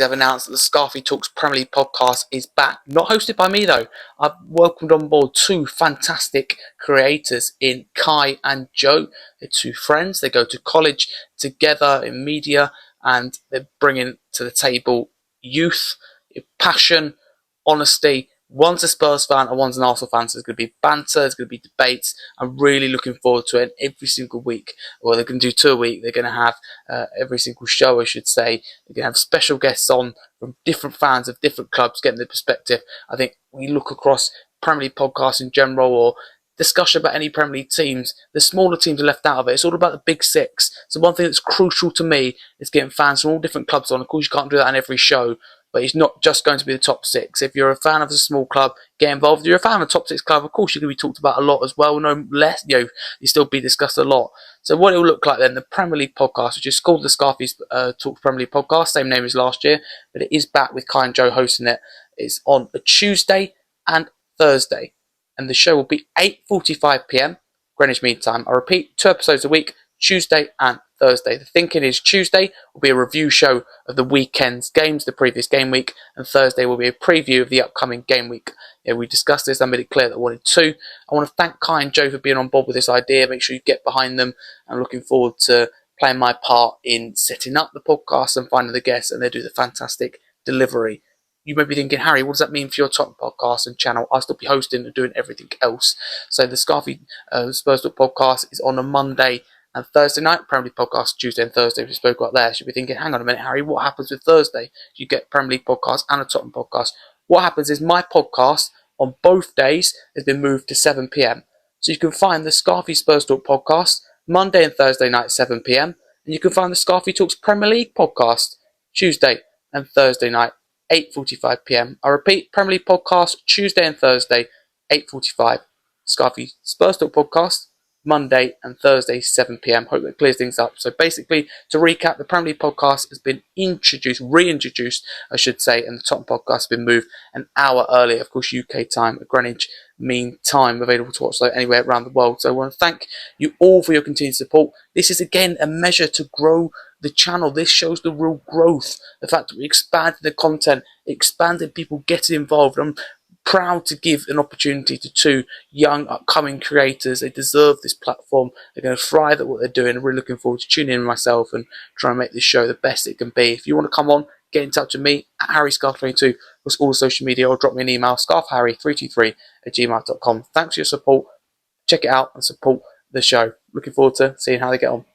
have announced that the Scarfey Talks Premier League podcast is back. Not hosted by me though. I've welcomed on board two fantastic creators in Kai and Joe. They're two friends. They go to college together in media, and they're bringing to the table youth, passion, honesty. One's a Spurs fan and one's an Arsenal fan, so there's going to be banter, there's going to be debates. I'm really looking forward to it every single week. Well, they're going to do 2 a week. They're going to have every single show, I should say. They're going to have special guests on from different fans of different clubs, getting their perspective. I think when you look across Premier League podcasts in general, or discussion about any Premier League teams, the smaller teams are left out of it. It's all about the big six. So one thing that's crucial to me is getting fans from all different clubs on. Of course, you can't do that on every show, but it's not just going to be the top six. If you're a fan of a small club, get involved. If you're a fan of a top six club, of course, you're going to be talked about a lot as well. No less, you still be discussed a lot. So what it will look like then, the Premier League podcast, which is called the Scarfey Talks Premier League podcast, same name as last year, but it is back with Kai and Joe hosting it. It's on a Tuesday and Thursday, and the show will be 8:45 p.m. Greenwich Mean Time. I repeat, 2 episodes a week, Tuesday and Thursday. The thinking is Tuesday will be a review show of the weekend's games, the previous game week, and Thursday will be a preview of the upcoming game week. Yeah, we discussed this. I made it clear that I wanted two. I want to thank Kai and Joe for being on board with this idea. Make sure you get behind them. I'm looking forward to playing my part in setting up the podcast and finding the guests, and they do the fantastic delivery. You may be thinking, Harry, what does that mean for your top podcast and channel? I'll still be hosting and doing everything else. So the Scarfey Spurs Talk podcast is on a Monday and Thursday night. Premier League podcast Tuesday and Thursday, we spoke about there. You'll be thinking, hang on a minute, Harry, what happens with Thursday? You get Premier League podcast and a Tottenham podcast. What happens is my podcast on both days has been moved to 7 p.m. So you can find the Scarfey Spurs Talk podcast Monday and Thursday night 7 p.m. and you can find the Scarfey Talks Premier League podcast Tuesday and Thursday night 8:45 p.m. I repeat, Premier League podcast Tuesday and Thursday 8:45. Scarfey Spurs Talk podcast Monday and Thursday 7 p.m. Hope that clears things up. So basically, to recap, the Premier League podcast has been reintroduced, I should say, and the Tottenham podcast has been moved an hour earlier, of course, UK time, at Greenwich Mean Time, available to watch so anywhere around the world. So I want to thank you all for your continued support. This is, again, a measure to grow the channel. This shows the real growth, the fact that we expanded the content, expanded people getting involved. I'm proud to give an opportunity to two young upcoming creators. They deserve this platform. They're going to thrive at what they're doing. I'm really looking forward to tuning in myself and trying to make this show the best it can be. If you want to come on, get in touch with me at HarryScarf22 across all social media, or drop me an email, scarfharry323@gmail.com. Thanks for your support. Check it out and support the show. Looking forward to seeing how they get on.